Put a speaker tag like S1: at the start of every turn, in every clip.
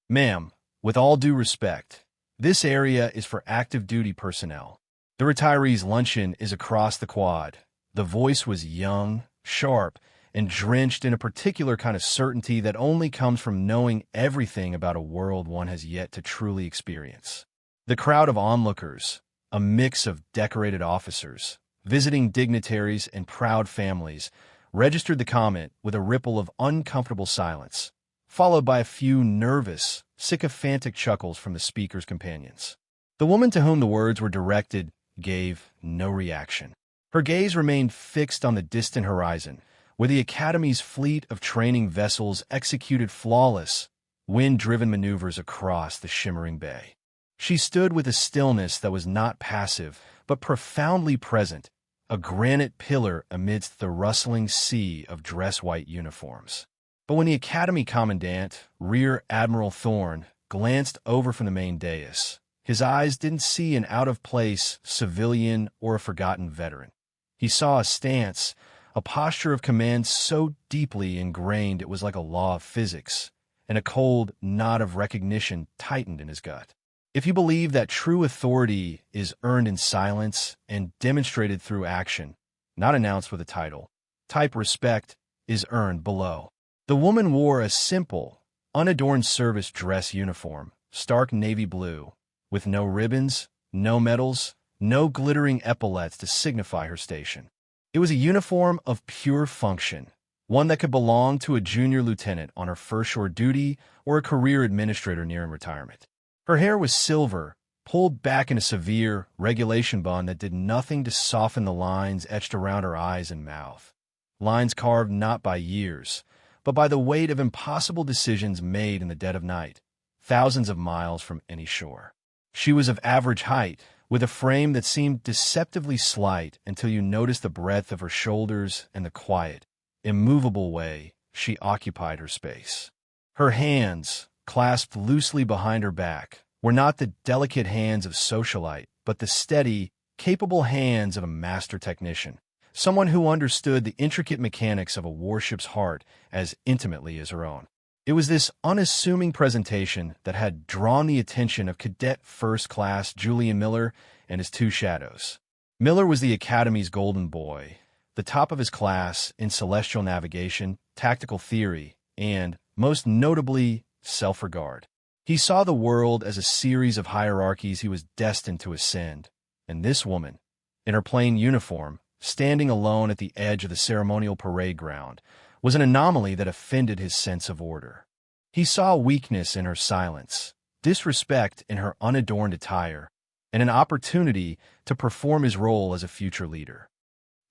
S1: Ma'am, with all due respect, this area is for active duty personnel. The retirees' luncheon is across the quad. The voice was young, sharp, and drenched in a particular kind of certainty that only comes from knowing everything about a world one has yet to truly experience. The crowd of onlookers, a mix of decorated officers, visiting dignitaries, and proud families, registered the comment with a ripple of uncomfortable silence, followed by a few nervous, sycophantic chuckles from the speaker's companions. The woman to whom the words were directed gave no reaction. Her gaze remained fixed on the distant horizon, where the Academy's fleet of training vessels executed flawless, wind-driven maneuvers across the shimmering bay. She stood with a stillness that was not passive, but profoundly present, a granite pillar amidst the rustling sea of dress-white uniforms. But when the Academy Commandant, Rear Admiral Thorne, glanced over from the main dais, his eyes didn't see an out-of-place civilian or a forgotten veteran. He saw a stance, a posture of command so deeply ingrained it was like a law of physics, and a cold nod of recognition tightened in his gut. If you believe that true authority is earned in silence and demonstrated through action, not announced with a title, type respect is earned below. The woman wore a simple, unadorned service dress uniform, stark navy blue, with no ribbons, no medals, no glittering epaulets to signify her station. It was a uniform of pure function, one that could belong to a junior lieutenant on her first shore duty or a career administrator nearing retirement. Her hair was silver, pulled back in a severe, regulation bun that did nothing to soften the lines etched around her eyes and mouth. Lines carved not by years, but by the weight of impossible decisions made in the dead of night, thousands of miles from any shore. She was of average height, with a frame that seemed deceptively slight until you noticed the breadth of her shoulders and the quiet, immovable way she occupied her space. Her hands, clasped loosely behind her back, were not the delicate hands of socialite, but the steady, capable hands of a master technician, someone who understood the intricate mechanics of a warship's heart as intimately as her own. It was this unassuming presentation that had drawn the attention of Cadet First Class Julian Miller and his two shadows. Miller was the Academy's golden boy, the top of his class in celestial navigation, tactical theory, and, most notably, self-regard. He saw the world as a series of hierarchies he was destined to ascend, and this woman, in her plain uniform, standing alone at the edge of the ceremonial parade ground, was an anomaly that offended his sense of order. He saw weakness in her silence, disrespect in her unadorned attire, and an opportunity to perform his role as a future leader.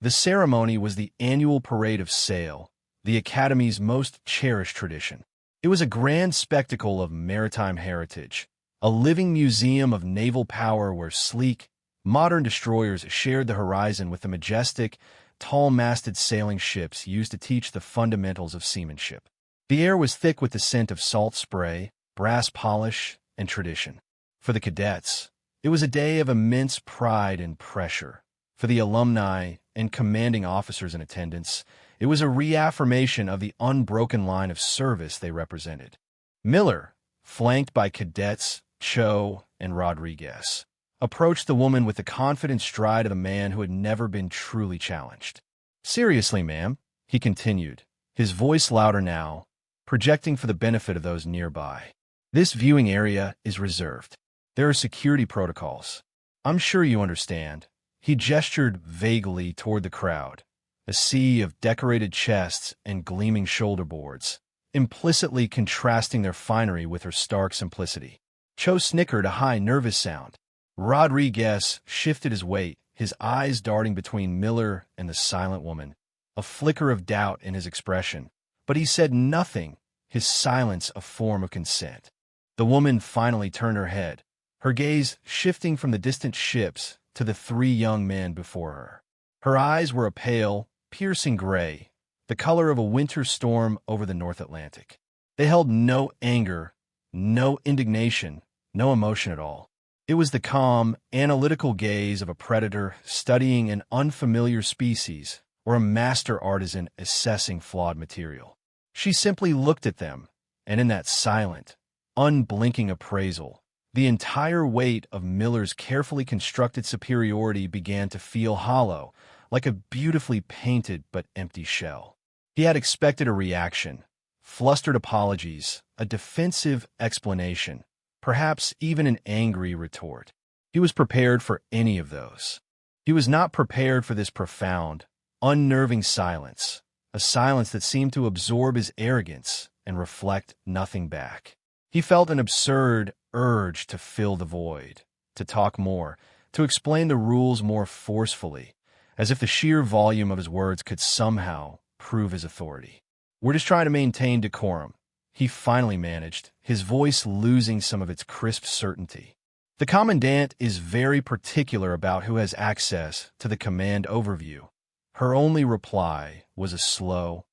S1: The ceremony was the annual parade of sail, the Academy's most cherished tradition. It was a grand spectacle of maritime heritage, a living museum of naval power where sleek, modern destroyers shared the horizon with the majestic, tall-masted sailing ships used to teach the fundamentals of seamanship. The air was thick with the scent of salt spray, brass polish, and tradition. For the cadets, it was a day of immense pride and pressure. For the alumni and commanding officers in attendance, it was a reaffirmation of the unbroken line of service they represented. Miller, flanked by Cadets Cho and Rodriguez, approached the woman with the confident stride of a man who had never been truly challenged. "Seriously, ma'am," he continued, his voice louder now, projecting for the benefit of those nearby. "This viewing area is reserved. There are security protocols. I'm sure you understand." He gestured vaguely toward the crowd, a sea of decorated chests and gleaming shoulder boards, implicitly contrasting their finery with her stark simplicity. Cho snickered a high, nervous sound. Rodriguez shifted his weight, his eyes darting between Miller and the silent woman, a flicker of doubt in his expression. But he said nothing, his silence a form of consent. The woman finally turned her head, her gaze shifting from the distant ships to the three young men before her. Her eyes were a pale, piercing gray, the color of a winter storm over the North Atlantic. They held no anger, no indignation, no emotion at all. It was the calm, analytical gaze of a predator studying an unfamiliar species or a master artisan assessing flawed material. She simply looked at them, and in that silent, unblinking appraisal. The entire weight of Miller's carefully constructed superiority began to feel hollow, like a beautifully painted but empty shell. He had expected a reaction, flustered apologies, a defensive explanation, perhaps even an angry retort. He was prepared for any of those. He was not prepared for this profound, unnerving silence, a silence that seemed to absorb his arrogance and reflect nothing back. He felt an absurd urge to fill the void, to talk more, to explain the rules more forcefully, as if the sheer volume of his words could somehow prove his authority. "We're just trying to maintain decorum," he finally managed, his voice losing some of its crisp certainty. "The Commandant is very particular about who has access to the command overview." Her only reply was a slow,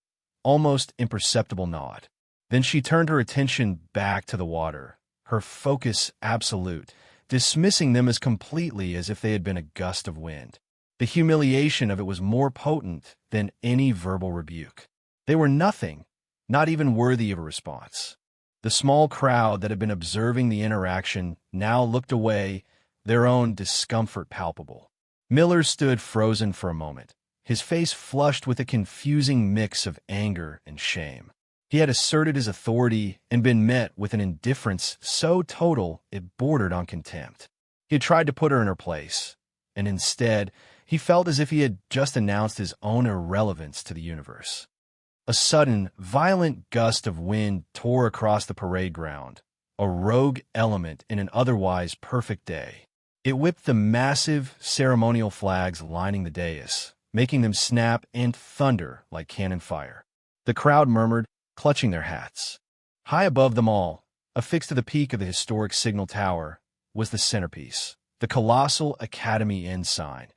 S1: almost imperceptible nod. Then she turned her attention back to the water, her focus absolute, dismissing them as completely as if they had been a gust of wind. The humiliation of it was more potent than any verbal rebuke. They were nothing, not even worthy of a response. The small crowd that had been observing the interaction now looked away, their own discomfort palpable. Miller stood frozen for a moment, his face flushed with a confusing mix of anger and shame. He had asserted his authority and been met with an indifference so total it bordered on contempt. He had tried to put her in her place, and instead, he felt as if he had just announced his own irrelevance to the universe. A sudden, violent gust of wind tore across the parade ground, a rogue element in an otherwise perfect day. It whipped the massive ceremonial flags lining the dais, making them snap and thunder like cannon fire. The crowd murmured, clutching their hats. High above them all, affixed to the peak of the historic signal tower, was the centerpiece, the colossal Academy ensign,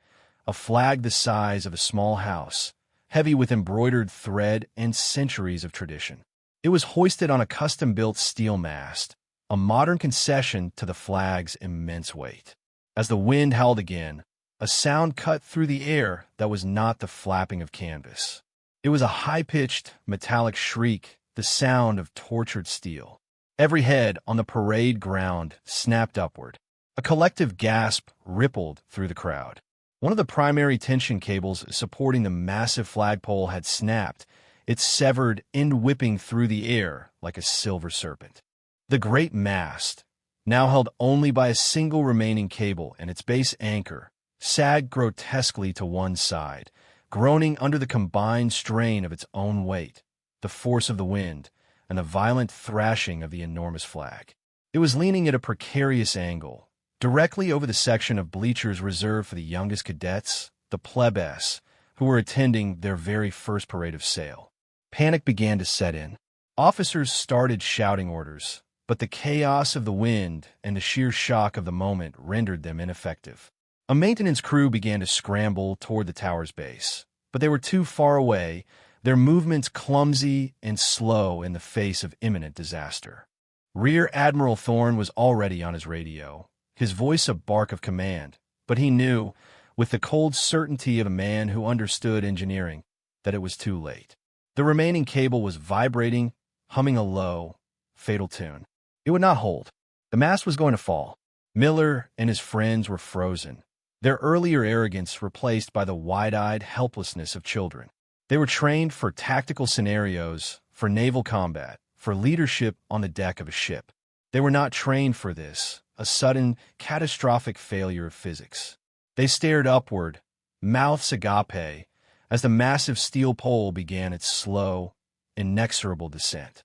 S1: a flag the size of a small house, heavy with embroidered thread and centuries of tradition. It was hoisted on a custom-built steel mast, a modern concession to the flag's immense weight. As the wind howled again, a sound cut through the air that was not the flapping of canvas. It was a high-pitched, metallic shriek, the sound of tortured steel. Every head on the parade ground snapped upward. A collective gasp rippled through the crowd. One of the primary tension cables supporting the massive flagpole had snapped, its severed end whipping through the air like a silver serpent. The great mast, now held only by a single remaining cable and its base anchor, sagged grotesquely to one side, groaning under the combined strain of its own weight, the force of the wind, and the violent thrashing of the enormous flag. It was leaning at a precarious angle, directly over the section of bleachers reserved for the youngest cadets, the plebes, who were attending their very first parade of sail. Panic began to set in. Officers started shouting orders, but the chaos of the wind and the sheer shock of the moment rendered them ineffective. A maintenance crew began to scramble toward the tower's base, but they were too far away, their movements clumsy and slow in the face of imminent disaster. Rear Admiral Thorne was already on his radio, his voice a bark of command, but he knew, with the cold certainty of a man who understood engineering, that it was too late. The remaining cable was vibrating, humming a low, fatal tune. It would not hold. The mast was going to fall. Miller and his friends were frozen, their earlier arrogance replaced by the wide-eyed helplessness of children. They were trained for tactical scenarios, for naval combat, for leadership on the deck of a ship. They were not trained for this, a sudden, catastrophic failure of physics. They stared upward, mouths agape, as the massive steel pole began its slow, inexorable descent.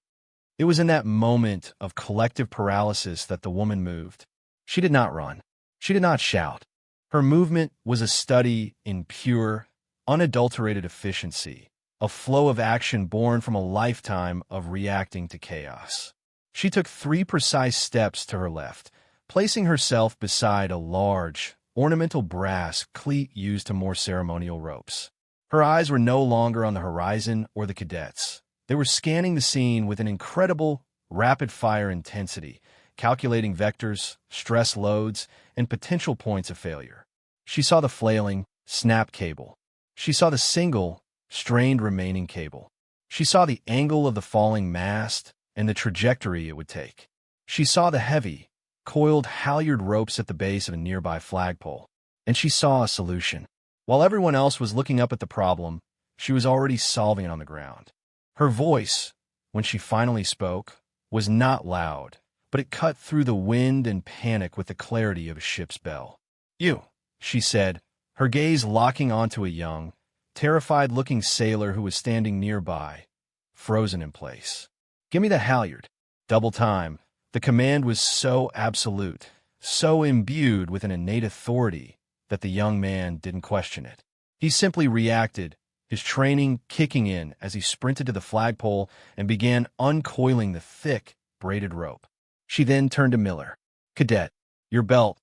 S1: It was in that moment of collective paralysis that the woman moved. She did not run. She did not shout. Her movement was a study in pure, unadulterated efficiency, a flow of action born from a lifetime of reacting to chaos. She took 3 precise steps to her left, placing herself beside a large, ornamental brass cleat used to moor ceremonial ropes. Her eyes were no longer on the horizon or the cadets. They were scanning the scene with an incredible, rapid-fire intensity, calculating vectors, stress loads, and potential points of failure. She saw the flailing, snapped cable. She saw the single, strained remaining cable. She saw the angle of the falling mast and the trajectory it would take. She saw the heavy, coiled halyard ropes at the base of a nearby flagpole, and she saw a solution. While everyone else was looking up at the problem, she was already solving it on the ground. Her voice, when she finally spoke, was not loud, but it cut through the wind and panic with the clarity of a ship's bell. "You," she said, her gaze locking onto a young, terrified-looking sailor who was standing nearby, frozen in place. "Give me the halyard." Double time. The command was so absolute, so imbued with an innate authority that the young man didn't question it. He simply reacted, his training kicking in as he sprinted to the flagpole and began uncoiling the thick, braided rope. She then turned to Miller. "Cadet, your belt."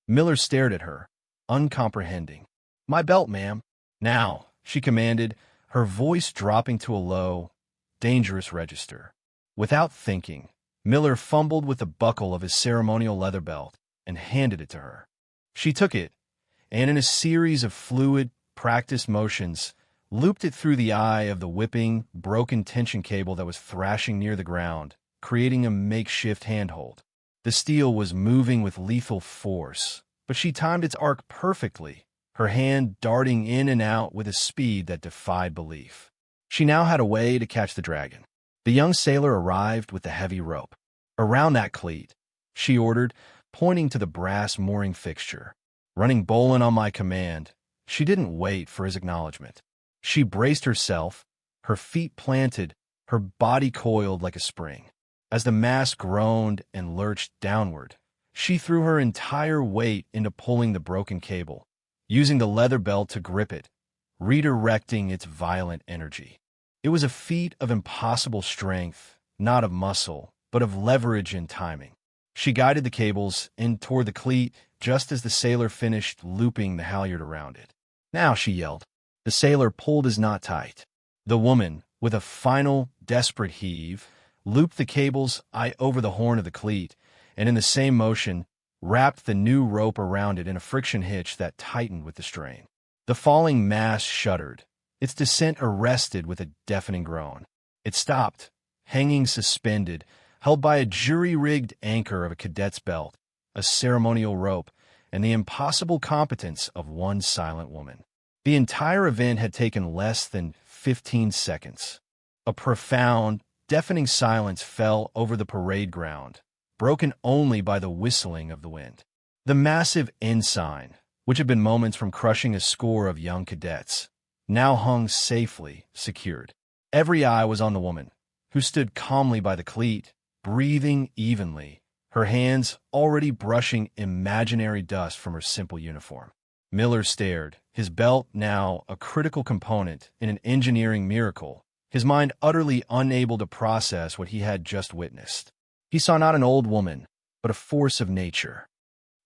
S1: Miller stared at her, uncomprehending. "My belt, ma'am." "Now," she commanded, her voice dropping to a low, dangerous register. Without thinking, Miller fumbled with the buckle of his ceremonial leather belt and handed it to her. She took it, and in a series of fluid, practiced motions, looped it through the eye of the whipping, broken tension cable that was thrashing near the ground, creating a makeshift handhold. The steel was moving with lethal force, but she timed its arc perfectly, her hand darting in and out with a speed that defied belief. She now had a way to catch the dragon. The young sailor arrived with the heavy rope. "Around that cleat," she ordered, pointing to the brass mooring fixture. Running bowline on my command, she didn't wait for his acknowledgement. She braced herself, her feet planted, her body coiled like a spring. As the mast groaned and lurched downward, she threw her entire weight into pulling the broken cable, using the leather belt to grip it, redirecting its violent energy. It was a feat of impossible strength, not of muscle, but of leverage and timing. She guided the cables in toward the cleat just as the sailor finished looping the halyard around it. "Now," she yelled. The sailor pulled his knot tight. The woman, with a final, desperate heave, looped the cable's eye over the horn of the cleat, and in the same motion, wrapped the new rope around it in a friction hitch that tightened with the strain. The falling mass shuddered, its descent arrested with a deafening groan. It stopped, hanging suspended, held by a jury-rigged anchor of a cadet's belt, a ceremonial rope, and the impossible competence of one silent woman. The entire event had taken less than 15 seconds. A profound, deafening silence fell over the parade ground, broken only by the whistling of the wind. The massive ensign, which had been moments from crushing a score of young cadets, now hung safely secured. Every eye was on the woman, who stood calmly by the cleat, breathing evenly, her hands already brushing imaginary dust from her simple uniform. Miller stared, his belt now a critical component in an engineering miracle, his mind utterly unable to process what he had just witnessed. He saw not an old woman, but a force of nature.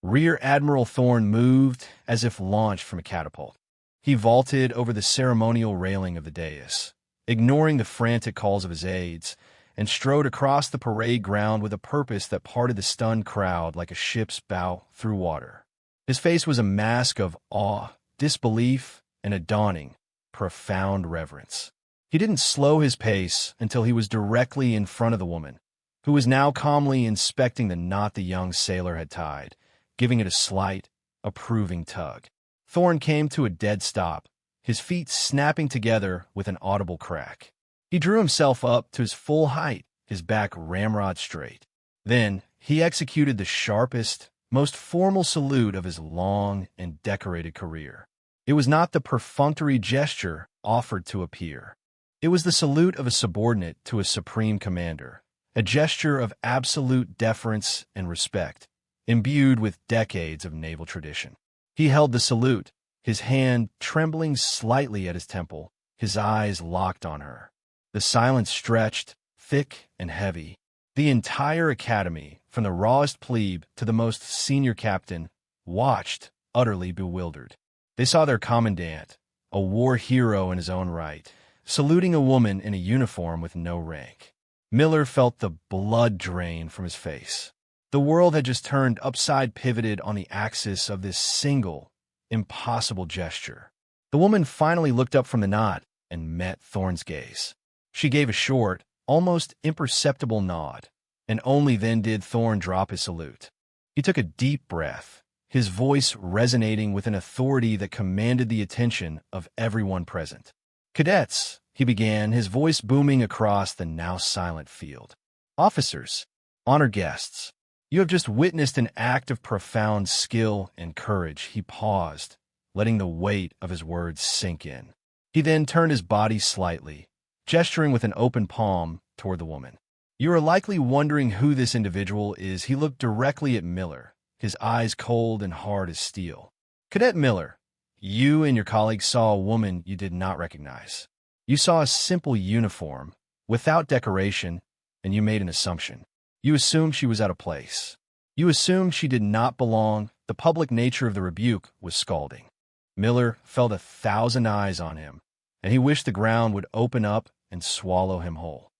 S1: Rear Admiral Thorne moved as if launched from a catapult. He vaulted over the ceremonial railing of the dais, ignoring the frantic calls of his aides, and strode across the parade ground with a purpose that parted the stunned crowd like a ship's bow through water. His face was a mask of awe, disbelief, and a dawning, profound reverence. He didn't slow his pace until he was directly in front of the woman, who was now calmly inspecting the knot the young sailor had tied, giving it a slight, approving tug. Thorne came to a dead stop, his feet snapping together with an audible crack. He drew himself up to his full height, his back ramrod straight. Then he executed the sharpest, most formal salute of his long and decorated career. It was not the perfunctory gesture offered to a peer. It was the salute of a subordinate to a supreme commander, a gesture of absolute deference and respect, imbued with decades of naval tradition. He held the salute, his hand trembling slightly at his temple, his eyes locked on her. The silence stretched, thick and heavy. The entire academy, from the rawest plebe to the most senior captain, watched, utterly bewildered. They saw their commandant, a war hero in his own right, saluting a woman in a uniform with no rank. Miller felt the blood drain from his face. The world had just turned upside pivoted on the axis of this single, impossible gesture. The woman finally looked up from the knot and met Thorne's gaze. She gave a short, almost imperceptible nod, and only then did Thorn drop his salute. He took a deep breath, his voice resonating with an authority that commanded the attention of everyone present. "Cadets," he began, his voice booming across the now silent field. "Officers, honored guests, you have just witnessed an act of profound skill and courage." He paused, letting the weight of his words sink in. He then turned his body slightly, gesturing with an open palm toward the woman. "You are likely wondering who this individual is." He looked directly at Miller, his eyes cold and hard as steel. "Cadet Miller, you and your colleagues saw a woman you did not recognize. You saw a simple uniform, without decoration, and you made an assumption. You assumed she was out of place. You assumed she did not belong." The public nature of the rebuke was scalding. Miller felt 1,000 eyes on him, and he wished the ground would open up and swallow him whole.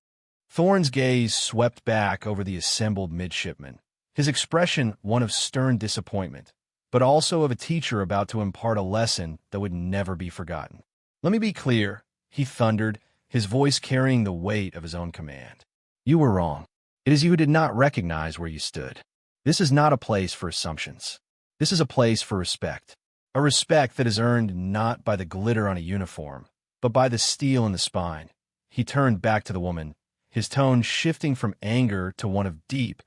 S1: Thorn's gaze swept back over the assembled midshipmen, his expression one of stern disappointment, but also of a teacher about to impart a lesson that would never be forgotten. "Let me be clear," he thundered, his voice carrying the weight of his own command. "You were wrong. It is you who did not recognize where you stood. This is not a place for assumptions. This is a place for respect. A respect that is earned not by the glitter on a uniform, but by the steel in the spine." He turned back to the woman, his tone shifting from anger to one of deep,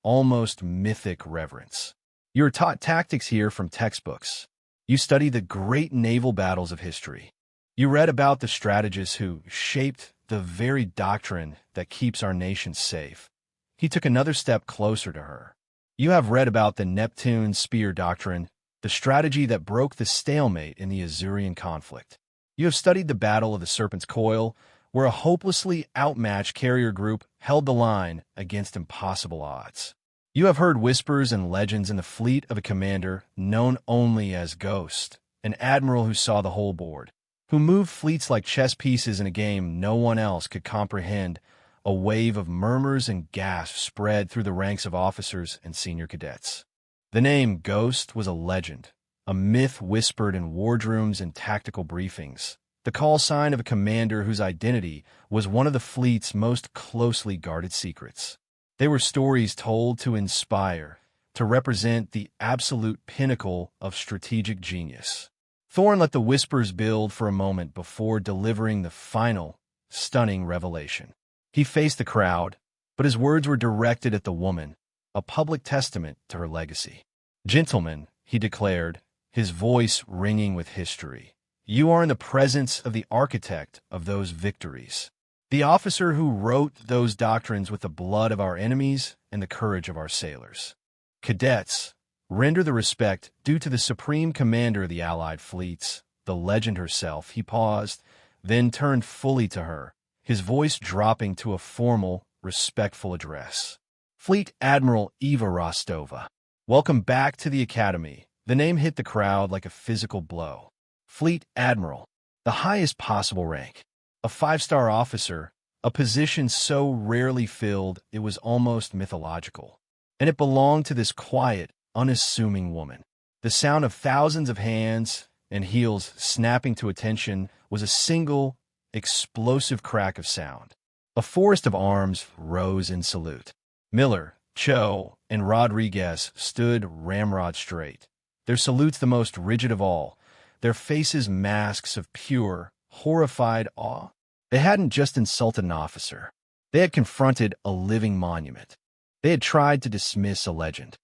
S1: almost mythic reverence. "You are taught tactics here from textbooks. You study the great naval battles of history. You read about the strategists who shaped the very doctrine that keeps our nation safe." He took another step closer to her. "You have read about the Neptune spear doctrine, the strategy that broke the stalemate in the Azurean conflict. You have studied the Battle of the Serpent's Coil, where a hopelessly outmatched carrier group held the line against impossible odds. You have heard whispers and legends in the fleet of a commander known only as Ghost, an admiral who saw the whole board, who moved fleets like chess pieces in a game no one else could comprehend. A wave of murmurs and gasps spread through the ranks of officers and senior cadets. The name Ghost was a legend, a myth whispered in wardrooms and tactical briefings, the call sign of a commander whose identity was one of the fleet's most closely guarded secrets. They were stories told to inspire, to represent the absolute pinnacle of strategic genius. Thorn let the whispers build for a moment before delivering the final, stunning revelation. He faced the crowd, but his words were directed at the woman, a public testament to her legacy. "Gentlemen," he declared, his voice ringing with history, "you are in the presence of the architect of those victories, the officer who wrote those doctrines with the blood of our enemies and the courage of our sailors. Cadets, render the respect due to the supreme commander of the Allied fleets, the legend herself." He paused, then turned fully to her, his voice dropping to a formal, respectful address. "Fleet Admiral Eva Rostova, welcome back to the Academy." The name hit the crowd like a physical blow. Fleet Admiral, the highest possible rank, a 5-star officer, a position so rarely filled it was almost mythological. And it belonged to this quiet, unassuming woman. The sound of thousands of hands and heels snapping to attention was a single, explosive crack of sound. A forest of arms rose in salute. Miller, Cho, and Rodriguez stood ramrod straight, their salutes the most rigid of all, their faces masks of pure, horrified awe. They hadn't just insulted an officer. They had confronted a living monument. They had tried to dismiss a legend.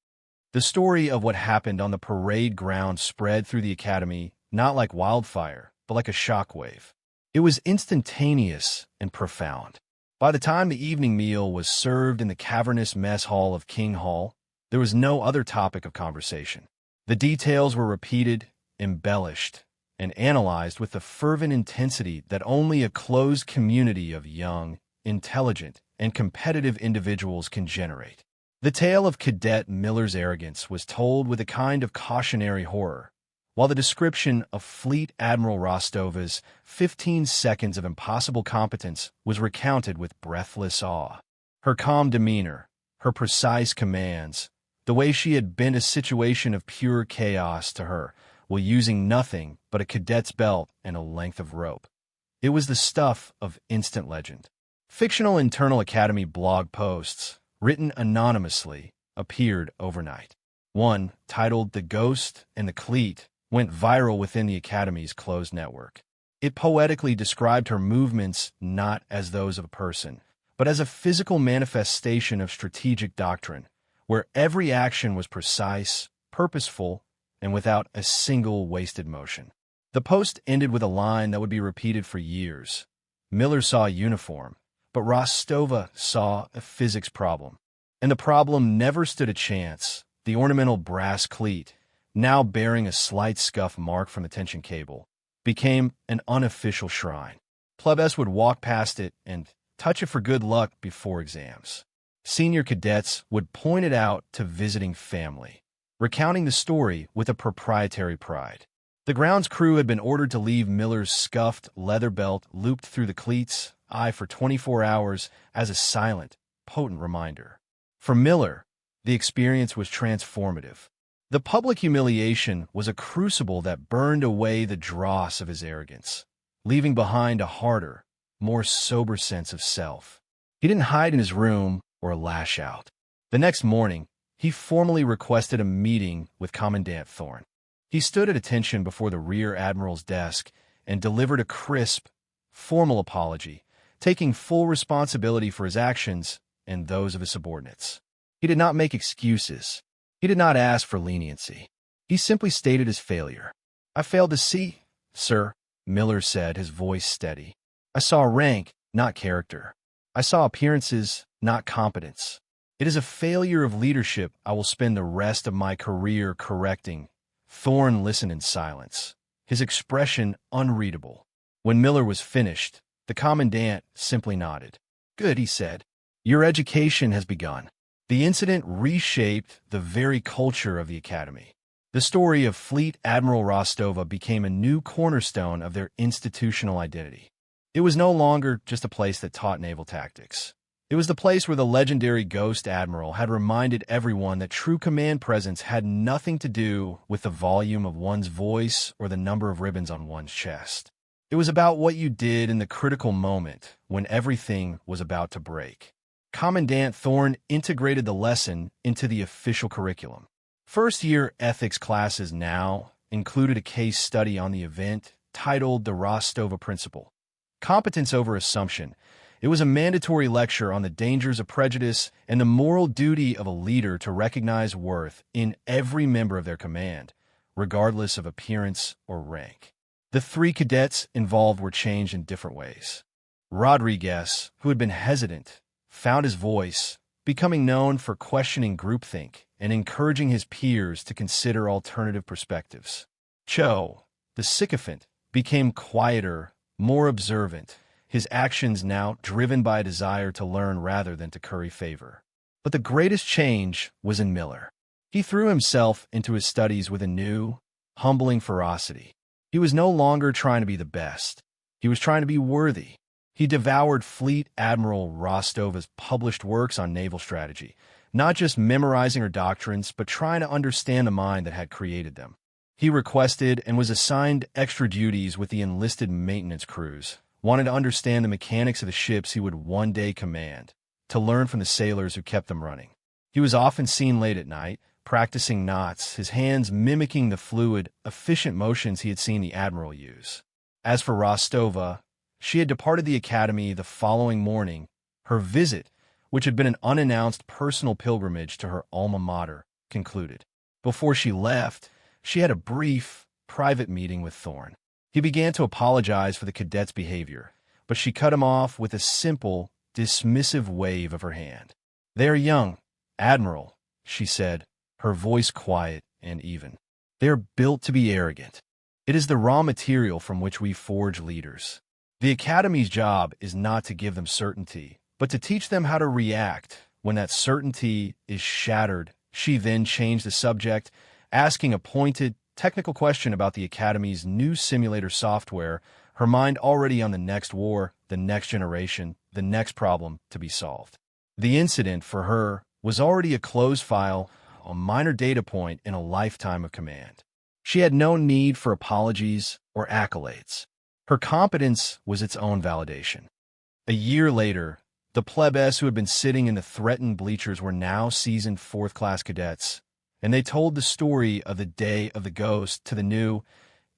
S1: The story of what happened on the parade ground spread through the academy, not like wildfire, but like a shockwave. It was instantaneous and profound. By the time the evening meal was served in the cavernous mess hall of King Hall, there was no other topic of conversation. The details were repeated, embellished, and analyzed with the fervent intensity that only a closed community of young, intelligent, and competitive individuals can generate. The tale of Cadet Miller's arrogance was told with a kind of cautionary horror, while the description of Fleet Admiral Rostova's 15 seconds of impossible competence was recounted with breathless awe. Her calm demeanor, her precise commands, the way she had bent a situation of pure chaos to her while using nothing but a cadet's belt and a length of rope. It was the stuff of instant legend. Fictional internal academy blog posts, written anonymously, appeared overnight. One, titled The Ghost and the Cleat, went viral within the Academy's closed network. It poetically described her movements not as those of a person, but as a physical manifestation of strategic doctrine, where every action was precise, purposeful, and without a single wasted motion. The post ended with a line that would be repeated for years. Miller saw a uniform, but Rostova saw a physics problem. And the problem never stood a chance. The ornamental brass cleat, now bearing a slight scuff mark from the tension cable, became an unofficial shrine. Plebes would walk past it and touch it for good luck before exams. Senior cadets would point it out to visiting family, recounting the story with a proprietary pride. The grounds crew had been ordered to leave Miller's scuffed leather belt looped through the cleat's eye for 24 hours as a silent, potent reminder. For Miller, the experience was transformative. The public humiliation was a crucible that burned away the dross of his arrogance, leaving behind a harder, more sober sense of self. He didn't hide in his room or lash out. The next morning, he formally requested a meeting with Commandant Thorne. He stood at attention before the Rear Admiral's desk and delivered a crisp, formal apology, taking full responsibility for his actions and those of his subordinates. He did not make excuses. He did not ask for leniency. He simply stated his failure. "I failed to see, sir," Miller said, his voice steady. "I saw rank, not character. I saw appearances, not competence. It is a failure of leadership I will spend the rest of my career correcting." Thorne listened in silence, his expression unreadable. When Miller was finished, the commandant simply nodded. "Good," he said. "Your education has begun." The incident reshaped the very culture of the Academy. The story of Fleet Admiral Rostova became a new cornerstone of their institutional identity. It was no longer just a place that taught naval tactics. It was the place where the legendary Ghost Admiral had reminded everyone that true command presence had nothing to do with the volume of one's voice or the number of ribbons on one's chest. It was about what you did in the critical moment when everything was about to break. Commandant Thorne integrated the lesson into the official curriculum. First-year ethics classes now included a case study on the event titled The Rostova Principle. Competence over assumption. It was a mandatory lecture on the dangers of prejudice and the moral duty of a leader to recognize worth in every member of their command, regardless of appearance or rank. The 3 cadets involved were changed in different ways. Rodriguez, who had been hesitant, found his voice, becoming known for questioning groupthink and encouraging his peers to consider alternative perspectives. Cho, the sycophant, became quieter, more observant, his actions now driven by a desire to learn rather than to curry favor. But the greatest change was in Miller. He threw himself into his studies with a new, humbling ferocity. He was no longer trying to be the best. He was trying to be worthy. He devoured Fleet Admiral Rostova's published works on naval strategy, not just memorizing her doctrines, but trying to understand the mind that had created them. He requested and was assigned extra duties with the enlisted maintenance crews, wanted to understand the mechanics of the ships he would one day command, to learn from the sailors who kept them running. He was often seen late at night, practicing knots, his hands mimicking the fluid, efficient motions he had seen the Admiral use. As for Rostova, she had departed the Academy the following morning. Her visit, which had been an unannounced personal pilgrimage to her alma mater, concluded. Before she left, she had a brief, private meeting with Thorne. He began to apologize for the cadet's behavior, but she cut him off with a simple, dismissive wave of her hand. "They are young, Admiral," she said, her voice quiet and even. "They are built to be arrogant. It is the raw material from which we forge leaders. The Academy's job is not to give them certainty, but to teach them how to react when that certainty is shattered." She then changed the subject, asking a pointed, technical question about the Academy's new simulator software, her mind already on the next war, the next generation, the next problem to be solved. The incident, for her, was already a closed file, a minor data point in a lifetime of command. She had no need for apologies or accolades. Her competence was its own validation. A year later, The plebes who had been sitting in the threatened bleachers were now seasoned fourth-class cadets, and they told the story of the Day of the Ghost to the new,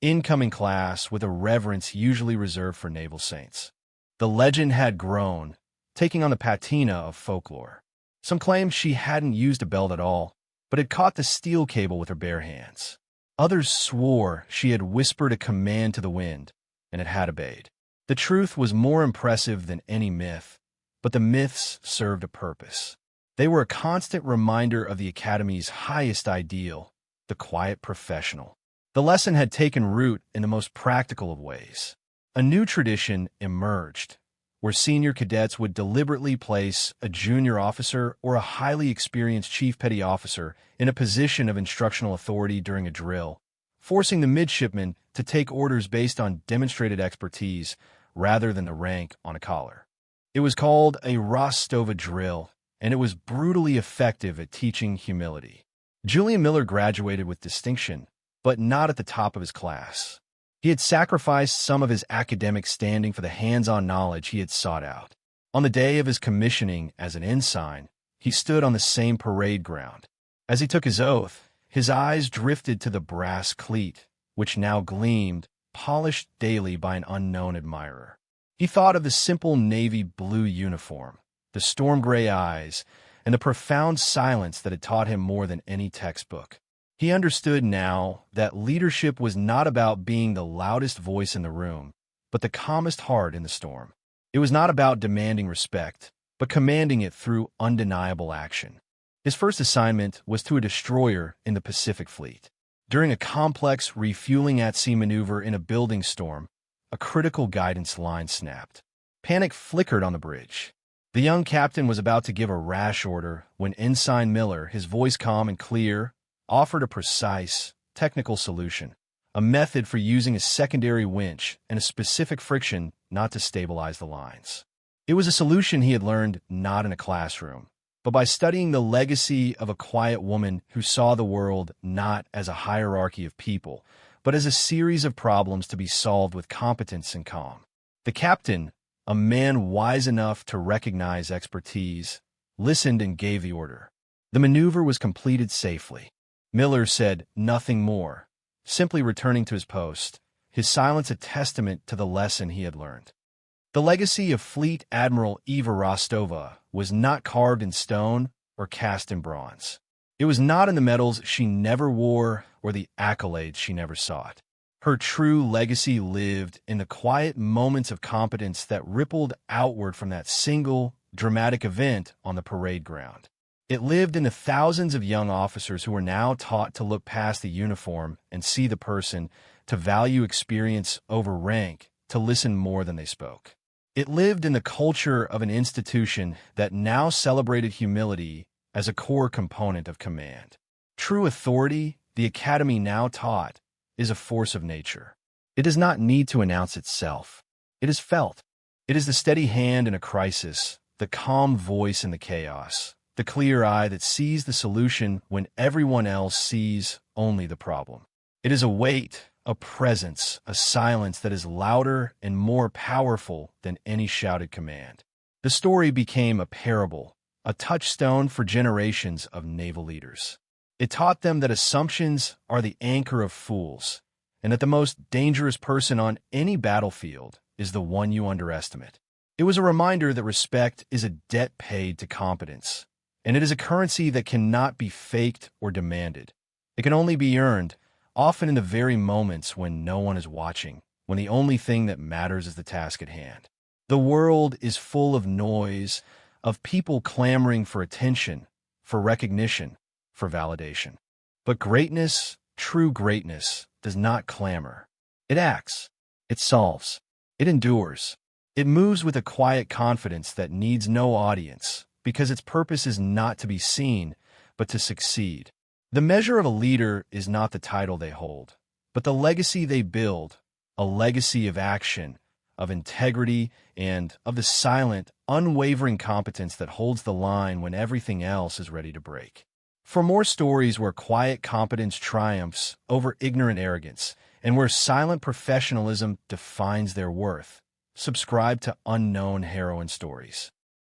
S1: incoming class with a reverence usually reserved for naval saints. The legend had grown, taking on the patina of folklore. Some claimed she hadn't used a belt at all, but had caught the steel cable with her bare hands. Others swore she had whispered a command to the wind, and it had obeyed. The truth was more impressive than any myth, but the myths served a purpose. They were a constant reminder of the Academy's highest ideal, the quiet professional. The lesson had taken root in the most practical of ways. A new tradition emerged, where senior cadets would deliberately place a junior officer or a highly experienced chief petty officer in a position of instructional authority during a drill, forcing the midshipmen to take orders based on demonstrated expertise rather than the rank on a collar. It was called a Rostova drill, and it was brutally effective at teaching humility. Julian Miller graduated with distinction, but not at the top of his class. He had sacrificed some of his academic standing for the hands-on knowledge he had sought out. On the day of his commissioning as an ensign, he stood on the same parade ground. As he took his oath, his eyes drifted to the brass cleat, which now gleamed, polished daily by an unknown admirer. He thought of the simple navy blue uniform, the storm-gray eyes, and the profound silence that had taught him more than any textbook. He understood now that leadership was not about being the loudest voice in the room, but the calmest heart in the storm. It was not about demanding respect, but commanding it through undeniable action. His first assignment was to a destroyer in the Pacific Fleet. During a complex refueling at sea maneuver in a building storm, a critical guidance line snapped. Panic flickered on the bridge. The young captain was about to give a rash order when Ensign Miller, his voice calm and clear, offered a precise, technical solution, a method for using a secondary winch and a specific friction not to stabilize the lines. It was a solution he had learned not in a classroom, but by studying the legacy of a quiet woman who saw the world not as a hierarchy of people, but as a series of problems to be solved with competence and calm. The captain, a man wise enough to recognize expertise, listened and gave the order. The maneuver was completed safely. Miller said nothing more, simply returning to his post, his silence a testament to the lesson he had learned. The legacy of Fleet Admiral Eva Rostova was not carved in stone or cast in bronze. It was not in the medals she never wore or the accolades she never sought. Her true legacy lived in the quiet moments of competence that rippled outward from that single, dramatic event on the parade ground. It lived in the thousands of young officers who were now taught to look past the uniform and see the person, to value experience over rank, to listen more than they spoke. It lived in the culture of an institution that now celebrated humility as a core component of command. True authority, the Academy now taught, is a force of nature. It does not need to announce itself. It is felt. It is the steady hand in a crisis, the calm voice in the chaos, the clear eye that sees the solution when everyone else sees only the problem. It is a weight, a presence, a silence that is louder and more powerful than any shouted command. The story became a parable, a touchstone for generations of naval leaders. It taught them that assumptions are the anchor of fools, and that the most dangerous person on any battlefield is the one you underestimate. It was a reminder that respect is a debt paid to competence, and it is a currency that cannot be faked or demanded. It can only be earned, often in the very moments when no one is watching, when the only thing that matters is the task at hand. The world is full of noise, of people clamoring for attention, for recognition, for validation. But greatness, true greatness, does not clamor. It acts. It solves. It endures. It moves with a quiet confidence that needs no audience, because its purpose is not to be seen, but to succeed. The measure of a leader is not the title they hold, but the legacy they build, a legacy of action, of integrity, and of the silent, unwavering competence that holds the line when everything else is ready to break. For more stories where quiet competence triumphs over ignorant arrogance, and where silent professionalism defines their worth, subscribe to Unknown Heroine Stories.